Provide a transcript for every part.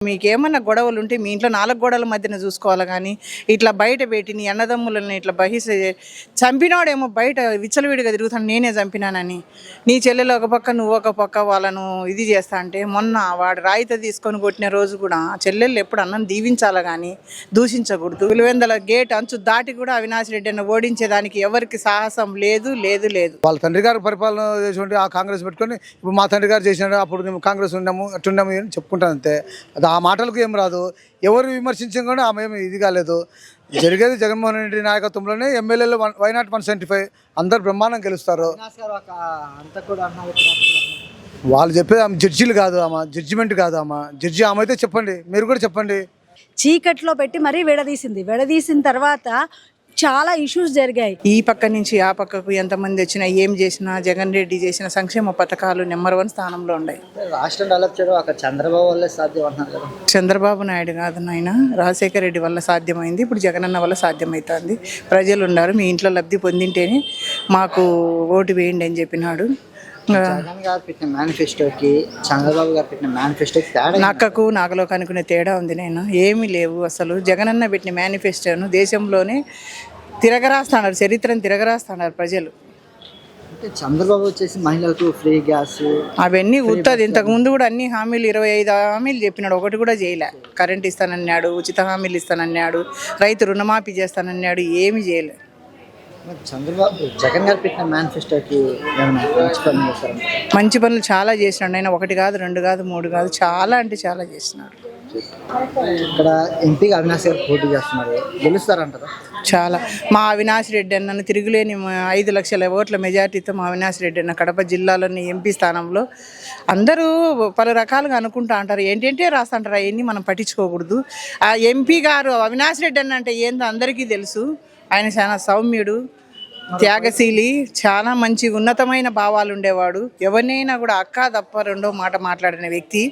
మీకేమన్నా గొడవలు ఉంటే మీ ఇంట్లో 4 గోడల మధ్యన చూసుకోవాలి కానీ ఇట్లా బయట పెట్టి నీ అన్నదమ్ములని ఇట్లా బహిసే చంపినోడేమో బయట విచ్చలవిడిగా తిరుగుతాను నేనే చంపినానని నీ చెల్లెలు ఒక పక్క నువ్వు ఒక పక్క వాళ్ళను ఇది చేస్తా అంటే మొన్న వాడు రాయిత తీసుకొని కొట్టిన రోజు కూడా చెల్లెళ్ళు ఎప్పుడు అన్నం దీవించాలి కానీ దూషించకూడదు. పులివెందల గేట్ అంచు దాటి కూడా అవినాష్ రెడ్డిని ఓడించేదానికి ఎవరికి సాహసం లేదు లేదు లేదు. వాళ్ళ తండ్రి గారు పరిపాలన చేసి ఆ కాంగ్రెస్ పెట్టుకొని ఇప్పుడు మా తండ్రి గారు చేసినాడు అప్పుడు మేము కాంగ్రెస్ ఉన్నాము అట్టున్నాము అని చెప్పుకుంటాను అంతే. ఆ మాటలకు ఏం రాదు. ఎవరు విమర్శించడం కూడా ఆమె ఏమి ఇది కాలేదు. జరిగేది జగన్మోహన్ రెడ్డి నాయకత్వంలోనే ఎమ్మెల్యేలు వైనాట్ 175 అందరు బ్రహ్మాండం గెలుస్తారు. వాళ్ళు చెప్పేది ఆమె జడ్జీలు కాదు, ఆమె జడ్జిమెంట్ కాదు, ఆమె జడ్జి ఆమె అయితే చెప్పండి, మీరు కూడా చెప్పండి. చీకట్లో పెట్టి మరీ విడదీసిన తర్వాత చాలా ఇష్యూస్ జరిగాయి. ఈ పక్క నుంచి ఆ పక్కకు ఎంతమంది వచ్చినా ఏం చేసినా జగన్ రెడ్డి చేసిన సంక్షేమ పథకాలు నెంబర్ 1 స్థానంలో ఉన్నాయి. రాష్ట్రం డెవలప్ చేయడం అక్కడ చంద్రబాబు వల్లే సాధ్యం అంటున్నారు కదా. చంద్రబాబు నాయుడు కాదు నాయన, రాజశేఖర రెడ్డి వల్ల సాధ్యమైంది. ఇప్పుడు జగనన్న వల్ల సాధ్యమవుతుంది. ప్రజలు ఉన్నారు, మీ ఇంట్లో లబ్ధి పొందింటేనే మాకు ఓటు వేయండి అని చెప్పినాడు. జగన్ గారు పెట్టిన మేనిఫెస్టోకి చంద్రబాబు గారు పెట్టిన మేనిఫెస్టోకి తేడా నక్కకు నాగలోకి అనుకునే తేడా ఉంది. నేను ఏమీ లేవు అసలు. జగనన్న పెట్టిన మేనిఫెస్టోను దేశంలోనే తిరగరాస్తున్నారు, చరిత్రను తిరగరాస్తున్నారు ప్రజలు. అంటే చంద్రబాబు వచ్చేసి మహిళలకు ఫ్రీ గ్యాస్ అవన్నీ ఉత్తది. ఇంతకుముందు కూడా అన్ని హామీలు 25 హామీలు చెప్పినాడు, ఒకటి కూడా చేయలే. కరెంట్ ఇస్తానన్నాడు, ఉచిత హామీలు ఇస్తానన్నాడు, రైతు రుణమాఫీ చేస్తానన్నాడు, ఏమి చేయలే. చంద్రబాబు జగన్ గారు పెట్టిన మేనిఫెస్టోకి మంచి పనులు చేస్తారు. మంచి పనులు చాలా చేసినాడు ఆయన. 1 కాదు 2 కాదు 3 కాదు, చాలా అంటే చాలా చేసినాడు. ఇక్కడ ఎంపీగా అవినాష్ గారు పోటీ చేస్తున్నారు, గెలుస్తారంటారా? చాలా. మా అవినాష్ రెడ్డి అన్నను తిరుగులేని 5 లక్షల ఓట్ల మెజార్టీతో మా అవినాష్ రెడ్డి అన్న కడప జిల్లాలోని ఎంపీ స్థానంలో అందరూ పలు రకాలుగా అనుకుంటా అంటారు, ఏంటంటే రాస్తుంటారు. అవన్నీ మనం పట్టించుకోకూడదు. ఆ ఎంపీ గారు అవినాష్ రెడ్డి అన్న అంటే ఏందో అందరికీ తెలుసు. ఆయన చాలా సౌమ్యుడు, త్యాగశీలి, చాలా మంచి ఉన్నతమైన భావాలు ఉండేవాడు. ఎవరినైనా కూడా అక్క తప్ప రెండో మాట మాట్లాడిన వ్యక్తి.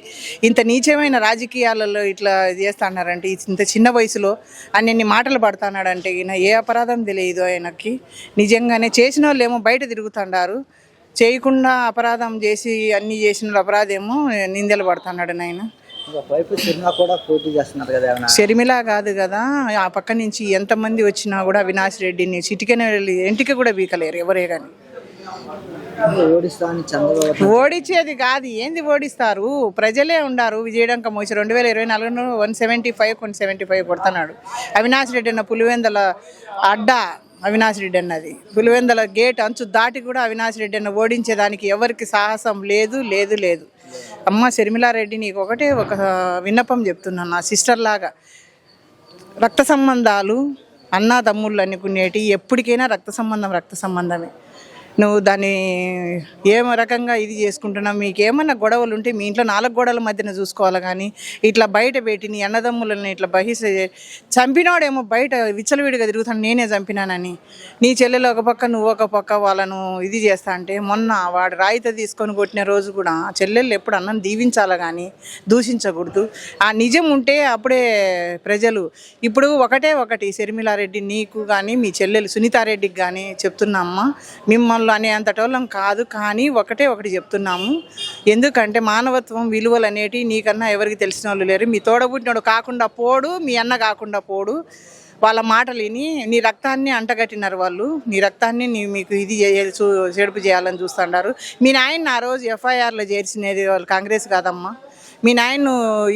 ఇంత నీచమైన రాజకీయాలలో ఇట్లా చేస్తాడారంటే ఇంత చిన్న వయసులో అన్ని మాటలు పడుతున్నాడంటే ఈయన ఏ అపరాధం తెలియదు ఆయనకి. నిజంగానే చేసిన వాళ్ళు ఏమో బయట తిరుగుతుండారు, చేయకుండా అపరాధం చేసి అన్ని చేసిన అపరాధేమో నిందలు పడుతున్నాడు ఆయన. షర్మిల కాదు కదా, ఆ పక్క నుంచి ఎంతమంది వచ్చినా కూడా అవినాష్ రెడ్డిని చిటికెన ఇంటికి కూడా బీకలేరు ఎవరే కానీ. ఓడించేది కాదు, ఏంది ఓడిస్తారు? ప్రజలే ఉండారు. విజయడంక మోసి 2024 175 కొడుతున్నాడు అవినాష్ రెడ్డి అన్న. పులివెందల అడ్డా అవినాష్ రెడ్డి అన్నది. పులివెందల గేట్ అంచు దాటి కూడా అవినాష్ రెడ్డి అన్న ఓడించేదానికి ఎవరికి సాహసం లేదు లేదు లేదు. అమ్మ షర్మిలారెడ్డి, నీకు ఒక విన్నపం చెప్తున్నాను, నా సిస్టర్ లాగా. రక్త సంబంధాలు అన్నా తమ్ముళ్ళు అనుకునేటి ఎప్పటికైనా రక్త సంబంధమే. నువ్వు దాన్ని ఏం రకంగా ఇది చేసుకుంటున్నావు. మీకేమన్నా గొడవలు ఉంటే మీ ఇంట్లో 4 గోడల మధ్యన చూసుకోవాలి కానీ ఇట్లా బయట పెట్టి నీ అన్నదమ్ములని ఇట్లా బహిసే చంపినోడేమో బయట విచ్చలవిడిగా తిరుగుతాను నేనే చంపినానని నీ చెల్లెలు ఒక పక్క నువ్వు ఒక పక్క వాళ్ళను ఇది చేస్తా అంటే మొన్న వాడు రాయిత తీసుకొని కొట్టిన రోజు కూడా చెల్లెళ్ళు ఎప్పుడు అన్నం దీవించాలి కానీ దూషించకూడదు. ఆ నిజం ఉంటే అప్పుడే ప్రజలు. ఇప్పుడు ఒకటి షర్మిలారెడ్డి నీకు కానీ మీ చెల్లెలు సునీతారెడ్డికి కానీ చెప్తున్నామ్మా, మిమ్మల్ని అనే అంతటోళ్ళం కాదు, కానీ ఒకటి చెప్తున్నాము. ఎందుకంటే మానవత్వం విలువలు అనేటివి నీకన్నా ఎవరికి తెలిసిన వాళ్ళు లేరు. మీ తోడబుట్టినోడు కాకుండా పోడు, మీ అన్న కాకుండా పోడు. వాళ్ళ మాటలు విని నీ రక్తాన్ని అంటగట్టినారు వాళ్ళు. నీ రక్తాన్ని మీకు ఇది చెడుపు చేయాలని చూస్తున్నారు. మీ నాయన్ని ఆ రోజు ఎఫ్ఐఆర్లో చేర్చినది వాళ్ళు కాంగ్రెస్ కాదమ్మా. మీ నాయన్ను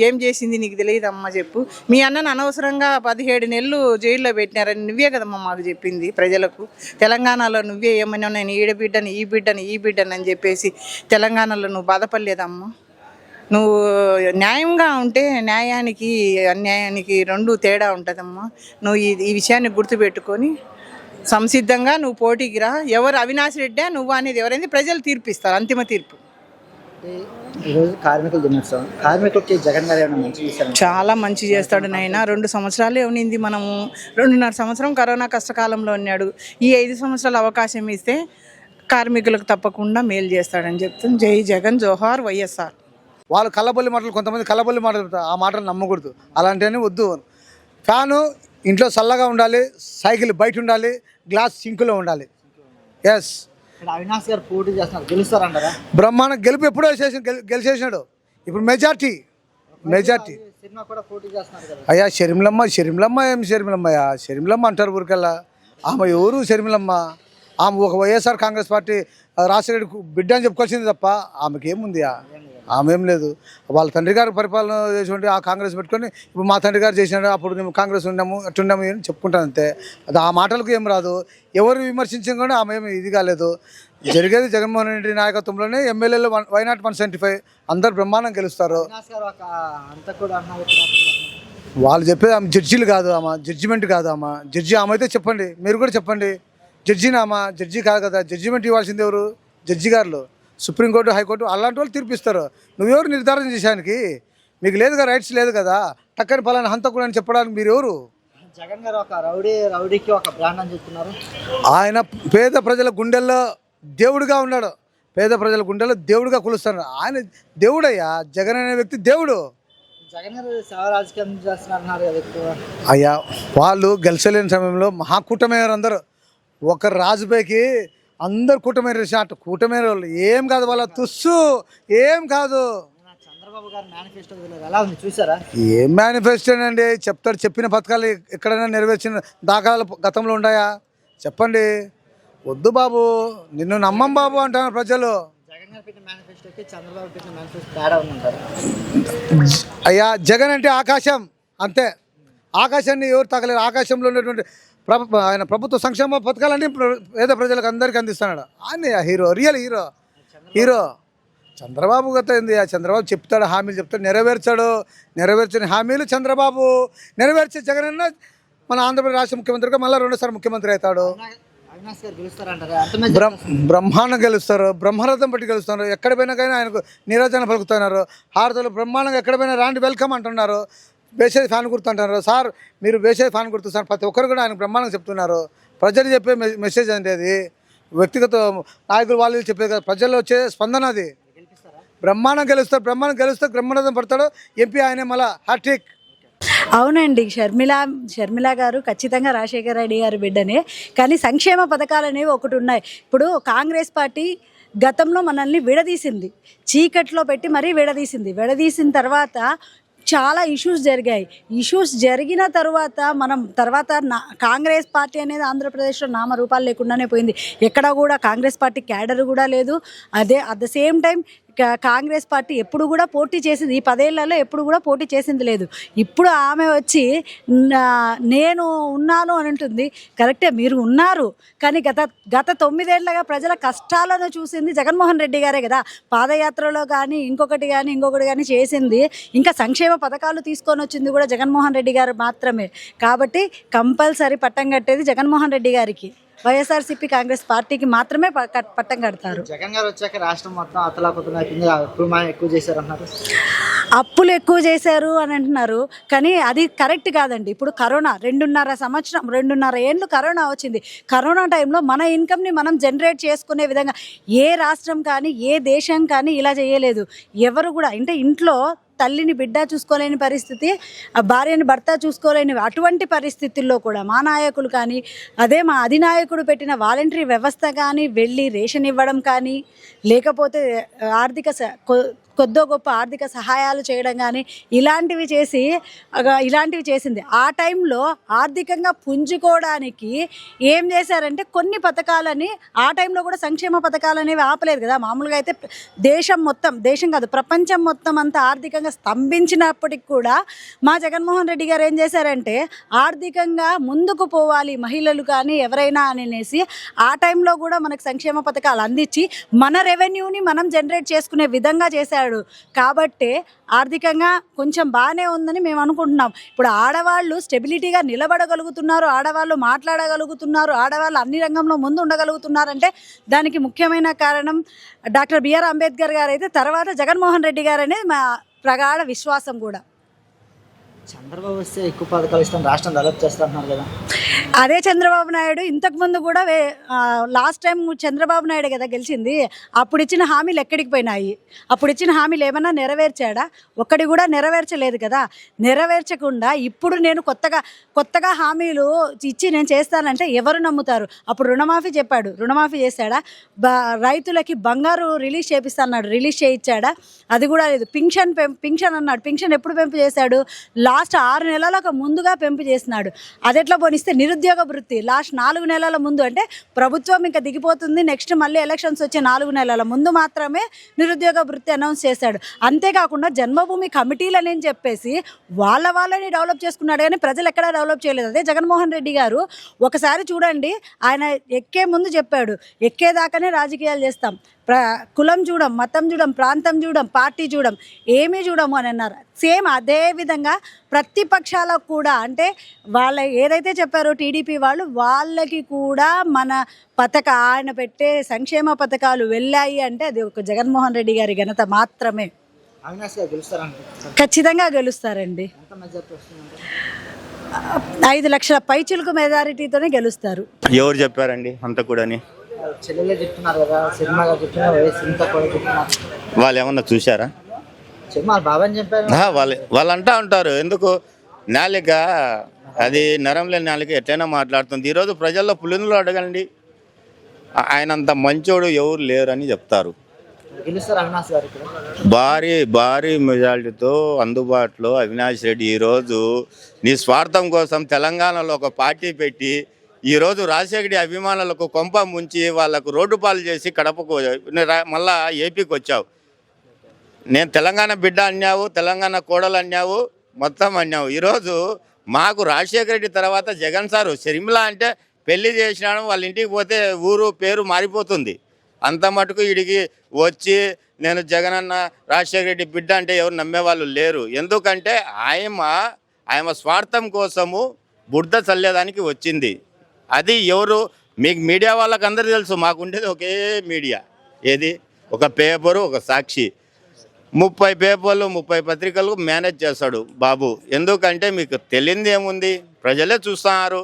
ఏం చేసింది నీకు తెలియదమ్మా చెప్పు. మీ అన్నను అనవసరంగా 17 నెలలు జైల్లో పెట్టినారని నువ్వే కదమ్మా మాకు చెప్పింది ప్రజలకు. తెలంగాణలో నువ్వే ఏమన్నా నేను ఈ బిడ్డని అని చెప్పేసి తెలంగాణలో నువ్వు బాధపడలేదమ్మా. నువ్వు న్యాయంగా ఉంటే న్యాయానికి అన్యాయానికి 2 తేడా ఉంటుందమ్మా. నువ్వు ఈ విషయాన్ని గుర్తుపెట్టుకొని సంసిద్ధంగా నువ్వు పోటీకి రా. ఎవరు అవినాష్ రెడ్డా నువ్వు అనేది ఎవరైంది ప్రజలు తీర్పిస్తారు, అంతిమ తీర్పు. చాలా మంచి చేస్తాడు నాయన. 2 సంవత్సరాలే ఉన్నింది, మనము 2.5 సంవత్సరం కరోనా కష్టకాలంలో ఉన్నాడు. ఈ 5 సంవత్సరాల అవకాశం ఇస్తే కార్మికులకు తప్పకుండా మేలు చేస్తాడని చెప్తాను. జై జగన్, జోహార్ వైఎస్ఆర్. వాళ్ళు కల్లబొల్లి మాటలు, కొంతమంది కల్లబొల్లి మాటలు, ఆ మాటలు నమ్మకూడదు. అలాంటివన్నీ వద్దు. ఫ్యాను ఇంట్లో చల్లగా ఉండాలి, సైకిల్ బయట ఉండాలి, గ్లాస్ సింకులో ఉండాలి. ఎస్. అవినాష్ గారు పోటీ చేస్తున్నారు, గెలుస్తారంటారా? బ్రహ్మాండ గెలుపు ఎప్పుడో గెలిచేసినాడు. ఇప్పుడు మెజార్టీ సినిమా కూడా పోటీ చేస్తున్నారు కదా. అయ్యా షర్మిలమ్మ ఏం షర్మిలమ్మయ్యా, షర్మిలమ్మ అంటారు ఊరికల్లా. ఆమె ఎవరు షర్మిలమ్మ? ఆమె ఒక వైఎస్ఆర్ కాంగ్రెస్ పార్టీ రాజశేఖర బిడ్డ అని చెప్పుకోవాల్సింది తప్ప ఆమెకి ఏముంది? ఆమె ఏం లేదు. వాళ్ళ తండ్రి గారు పరిపాలన చేసి ఆ కాంగ్రెస్ పెట్టుకొని ఇప్పుడు మా తండ్రి గారు చేసినాడు, అప్పుడు మేము కాంగ్రెస్ ఉన్నాము అట్టున్నాము అని చెప్పుకుంటాను అంతే. అది ఆ మాటలకు ఏం రాదు. ఎవరు విమర్శించడం కూడా ఆమె ఏమి ఇది కాలేదు. జరిగేది జగన్మోహన్ రెడ్డి నాయకత్వంలోనే. ఎమ్మెల్యేలు వైనాట్ 175 అందరు బ్రహ్మాండం గెలుస్తారు. అవినాష్ గారు ఒక హంతకుడు అన్నారు. వాళ్ళు చెప్పేది ఆమె జడ్జీలు కాదు, ఆమె జడ్జిమెంట్ కాదు. ఆమె జడ్జి ఆమె అయితే చెప్పండి, మీరు కూడా చెప్పండి. జడ్జిని ఆమె జడ్జి కాదు కదా. జడ్జిమెంట్ ఇవ్వాల్సింది ఎవరు? జడ్జి గారు. సుప్రీంకోర్టు, హైకోర్టు అలాంటి వాళ్ళు తీర్పిస్తారు. నువ్వెవరు నిర్ధారణ చేశానికి? మీకు లేదుగా, రైట్స్ లేదు కదా. టక్కని పలానా హంతకుడు అని చెప్పడానికి మీరు ఎవరు? జగన్ గారు ఒక రౌడీకి ఒక బ్రాండ్ అని చెప్తున్నారు. ఆయన పేద ప్రజల గుండెల్లో దేవుడుగా ఉన్నాడు. పేద ప్రజల గుండెల్లో దేవుడుగా కొలుస్తున్నాడు. ఆయన దేవుడయ్యా. జగన్ అనే వ్యక్తి దేవుడు. జగన్ గారు సేవ రాజకీయం చేస్తున్నారు కదా ఎక్కువ. అయ్యా వాళ్ళు గెలిచలేని సమయంలో మహాకూటమయ్యారు అందరూ. ఒక రాజుపైకి అందరు కూటమి కూటమి వాళ్ళు ఏం కాదు. వాళ్ళ తుస్సు ఏం కాదు. చంద్రబాబు గారు మేనిఫెస్టో ఎలా ఉంది చూసారా? ఏం మేనిఫెస్టో అండి? చెప్తాడు. చెప్పిన పథకాలు ఎక్కడైనా నెరవేర్చిన దాఖలాలు గతంలో ఉన్నాయా? చెప్పండి. వద్దు బాబు, నిన్ను నమ్మం బాబు అంటారు ప్రజలు. జగన్ గారు పెట్టిన మేనిఫెస్టోకి చంద్రబాబు పెట్టిన మేనిఫెస్టో తేడా ఉందంటారు. అయ్యా జగన్ అంటే ఆకాశం అంతే. ఆకాశాన్ని ఎవరు తగలేరు. ఆకాశంలో ఉన్నటువంటి ఆయన ప్రభుత్వ సంక్షేమ పథకాలన్నీ పేద ప్రజలకు అందరికీ అందిస్తున్నాడు. ఆయన హీరో, రియల్ హీరో. చంద్రబాబు గత ఏంది? చంద్రబాబు చెప్తాడు, హామీలు చెప్తాడు, నెరవేర్చని హామీలు చంద్రబాబు నెరవేర్చే. జగన్ అన్న మన ఆంధ్రప్రదేశ్ రాష్ట్ర ముఖ్యమంత్రిగా మళ్ళీ 2సారి ముఖ్యమంత్రి అవుతాడు. అవినాష్ గారు గెలుస్తారంటారా? బ్రహ్మాండం గెలుస్తారు. బ్రహ్మరథం పట్టి గెలుస్తున్నారు. ఎక్కడ పోయినా కానీ ఆయనకు నీరాజన పలుకుతున్నారు. హారతలు బ్రహ్మాండంగా ఎక్కడ పోయినా రాండి వెల్కమ్ అంటున్నారు. బేషాయి ఫ్యాన్ గుర్తు అంటున్నారు. సార్ మీరు బేషాయి ఫ్యాన్ గుర్తు సార్. ప్రతి ఒక్కరు కూడా ఆయన బ్రహ్మాండంగా చెప్తున్నారు. ప్రజలు చెప్పే మెసేజ్ అంటే అది వ్యక్తిగత నాయకులు వాళ్ళు చెప్పేది కదా. ప్రజల్లో వచ్చే స్పందన అది. బ్రహ్మాండం గెలుస్తారు. బ్రహ్మరథం పడతాడు. ఎంపీ ఆయనే మళ్ళా హ్యాట్రిక్. అవునండి, షర్మిల గారు ఖచ్చితంగా రాజశేఖర రెడ్డి గారి బిడ్డనే. కానీ సంక్షేమ పథకాలు అనేవి ఒకటి ఉన్నాయి. ఇప్పుడు కాంగ్రెస్ పార్టీ గతంలో మనల్ని విడదీసింది, చీకట్లో పెట్టి మరీ విడదీసిన తర్వాత చాలా ఇష్యూస్ జరిగాయి. ఇష్యూస్ జరిగిన తర్వాత కాంగ్రెస్ పార్టీ అనేది ఆంధ్రప్రదేశ్లో నామరూపాలు లేకుండానే పోయింది. ఎక్కడ కూడా కాంగ్రెస్ పార్టీ క్యాడర్ కూడా లేదు. At the same time Congress party ఎప్పుడు కూడా పోటీ చేసింది, ఈ 10 ఏళ్లలో ఎప్పుడు కూడా పోటీ చేసింది లేదు. ఇప్పుడు ఆమె వచ్చి నేను ఉన్నాను అని అంటుంది. కరెక్టే, మీరు ఉన్నారు. కానీ గత 9 ఏళ్లుగా ప్రజల కష్టాలను చూసింది జగన్మోహన్ రెడ్డి గారే కదా. పాదయాత్రలో కానీ ఇంకొకటి కానీ చేసింది. ఇంకా సంక్షేమ పథకాలు తీసుకొని వచ్చింది కూడా జగన్మోహన్ రెడ్డి గారు మాత్రమే. కాబట్టి కంపల్సరీ పట్టం కట్టేది జగన్మోహన్ రెడ్డి గారికి. వైఎస్ఆర్సీపీ కాంగ్రెస్ పార్టీకి మాత్రమే పట్టం కడతారు. జగన్ గారు వచ్చాక రాష్ట్రం మొత్తం అతలాకుతలైంది. ఎక్కువ చేశారు అన్నారు. అప్పులు ఎక్కువ చేశారు అని అంటున్నారు. కానీ అది కరెక్ట్ కాదండి. ఇప్పుడు కరోనా 2.5 ఏళ్ళు కరోనా వచ్చింది. కరోనా టైంలో మన ఇన్కమ్ని మనం జనరేట్ చేసుకునే విధంగా ఏ రాష్ట్రం కానీ ఏ దేశం కానీ ఇలా చేయలేదు. ఎవరు కూడా అంటే ఇంట్లో తల్లిని బిడ్డ చూసుకోలేని పరిస్థితి, భార్యని భర్త చూసుకోలేని అటువంటి పరిస్థితుల్లో కూడా మా నాయకులు కానీ మా అధినాయకుడు పెట్టిన వాలంటరీ వ్యవస్థ కానీ వెళ్ళి రేషన్ ఇవ్వడం కానీ, లేకపోతే కొద్దో గొప్ప ఆర్థిక సహాయాలు చేయడం కానీ ఇలాంటివి చేసింది. ఆ టైంలో ఆర్థికంగా పుంజుకోవడానికి ఏం చేశారంటే కొన్ని పథకాలని ఆ టైంలో కూడా సంక్షేమ పథకాలు అనేవి ఆపలేదు కదా. మామూలుగా అయితే దేశం కాదు ప్రపంచం మొత్తం అంతా ఆర్థికంగా స్తంభించినప్పటికి కూడా మా జగన్మోహన్ రెడ్డి గారు ఏం చేశారంటే ఆర్థికంగా ముందుకు పోవాలి మహిళలు కానీ ఎవరైనా అనేసి ఆ టైంలో కూడా మనకు సంక్షేమ పథకాలు అందించి మన రెవెన్యూని మనం జనరేట్ చేసుకునే విధంగా చేశారు. కాబట్టి ఆర్థికంగా కొంచెం బాగానే ఉందని మేము అనుకుంటున్నాం. ఇప్పుడు ఆడవాళ్ళు స్టెబిలిటీగా నిలబడగలుగుతున్నారు, ఆడవాళ్ళు మాట్లాడగలుగుతున్నారు, ఆడవాళ్ళు అన్ని రంగంలో ముందు ఉండగలుగుతున్నారంటే దానికి ముఖ్యమైన కారణం డాక్టర్ బిఆర్ అంబేద్కర్ గారు అయితే, తర్వాత జగన్మోహన్ రెడ్డి గారు అనేది మా ప్రగాఢ విశ్వాసం కూడా. చంద్రబాబు వస్తే ఎక్కువ పథకాలు ఇస్తాం, రాష్ట్రం డెవలప్ చేస్తున్నారు కదా. అదే చంద్రబాబు నాయుడు ఇంతకుముందు కూడా లాస్ట్ టైం చంద్రబాబు నాయుడు కదా గెలిచింది. అప్పుడు ఇచ్చిన హామీలు ఎక్కడికి పోయినాయి? అప్పుడు ఇచ్చిన హామీలు ఏమన్నా నెరవేర్చాడా? ఒక్కడి కూడా నెరవేర్చలేదు కదా. నెరవేర్చకుండా ఇప్పుడు నేను కొత్తగా హామీలు ఇచ్చి నేను చేస్తానంటే ఎవరు నమ్ముతారు? అప్పుడు రుణమాఫీ చెప్పాడు, రుణమాఫీ చేశాడా? రైతులకి బంగారు రిలీజ్ చేపిస్తాడు, రిలీజ్ చేయించాడా? అది కూడా లేదు. పింఛన్ అన్నాడు, పింఛన్ ఎప్పుడు పెంపు చేశాడు? లాస్ట్ 6 నెలలకు ముందుగా పెంపు చేసినాడు. అది ఎట్లా పోనిస్తే నిరుద్యోగ వృత్తి లాస్ట్ 4 నెలల ముందు, అంటే ప్రభుత్వం ఇంకా దిగిపోతుంది, నెక్స్ట్ మళ్ళీ ఎలక్షన్స్ వచ్చే 4 నెలల ముందు మాత్రమే నిరుద్యోగ వృత్తి అనౌన్స్ చేశాడు. అంతేకాకుండా జన్మభూమి కమిటీలని చెప్పేసి వాళ్ళని డెవలప్ చేసుకున్నాడు, కానీ ప్రజలు ఎక్కడా డెవలప్ చేయలేదు. అదే జగన్మోహన్ రెడ్డి గారు ఒకసారి చూడండి, ఆయన ఎక్కే ముందు చెప్పాడు, ఎక్కేదాకానే రాజకీయాలు చేస్తాం, కులం చూడం, మతం చూడం, ప్రాంతం చూడం, పార్టీ చూడం, ఏమీ చూడము అని అన్నారు. సేమ్ అదే విధంగా ప్రతిపక్షాలకు కూడా, అంటే వాళ్ళ ఏదైతే చెప్పారో టీడీపీ వాళ్ళకి కూడా మన ఆయన పెట్టే సంక్షేమ పథకాలు వెళ్ళాయి అంటే అది ఒక జగన్మోహన్ రెడ్డి గారి ఘనత మాత్రమే. అవినాష్ గారు గెలుస్తారంట. ఖచ్చితంగా గెలుస్తారండి. ఎంత మెజారిటీ వస్తుందంటే 5 లక్షల పైచిలుకు మెజారిటీతోనే గెలుస్తారు. ఎవరు చెప్పారండి అంత కూడాని? చెల్లెలే చెప్తున్నారు కదా, సినిమా గారు చెప్తున్నారు, వైఎస్ ఇంత కూడా చెప్తున్నారు. వాళ్ళు ఏమన్నా చూశారా? సినిమా బాబాని చెప్పారు. వాళ్ళు అంటా ఉంటారు, ఎందుకు నాలిక అది నరం లేని నాలిక ఎట్లయినా మాట్లాడుతుంది. ఈరోజు ప్రజల్లో పులిందులు అడగండి, ఆయనంత మంచోడు ఎవరు లేరని చెప్తారు. గెలుస్తారు అవినాష్ గారు ఇక్కడ. భారీ మెజారిటీతో అందుబాటులో అవినాష్ రెడ్డి. ఈరోజు నీ స్వార్థం కోసం తెలంగాణలో ఒక పార్టీ పెట్టి ఈరోజు రాజశేఖరి అభిమానులకు కొంప ముంచి వాళ్ళకు రోడ్డు పాలు చేసి కడపకు మళ్ళా ఏపీకి వచ్చావు. నేను తెలంగాణ బిడ్డ అన్నావు, తెలంగాణ కోడలు అన్నావు, మొత్తం అన్నావు. ఈరోజు మాకు రాజశేఖర రెడ్డి తర్వాత జగన్ సారు షర్మిల అంటే పెళ్లి చేసినాడు, వాళ్ళ ఇంటికి పోతే ఊరు పేరు మారిపోతుంది. అంత మటుకు వీడికి వచ్చి నేను జగన్ అన్న రాజశేఖర రెడ్డి బిడ్డ అంటే ఎవరు నమ్మేవాళ్ళు లేరు. ఎందుకంటే ఆయమ స్వార్థం కోసము బురద చల్లేదానికి వచ్చింది. అది ఎవరు మీకు మీడియా వాళ్ళకి అందరికీ తెలుసు. మాకు ఉండేది ఒకే మీడియా, ఏది ఒక పేపరు, ఒక సాక్షి. 30 పేపర్లు 30 పత్రికలు మేనేజ్ చేస్తాడు బాబు. ఎందుకంటే మీకు తెలియంది ఏముంది, ప్రజలే చూస్తున్నారు.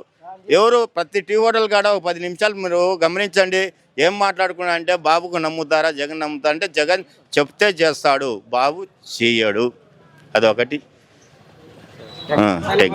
ఎవరు ప్రతి టీ హోటల్ కాడ ఒక 10 నిమిషాలు మీరు గమనించండి, ఏం మాట్లాడుకున్నా అంటే బాబుకు నమ్ముతారా, జగన్ నమ్ముతారా అంటే జగన్ చెప్తే చేస్తాడు, బాబు చేయడు. అదొకటి.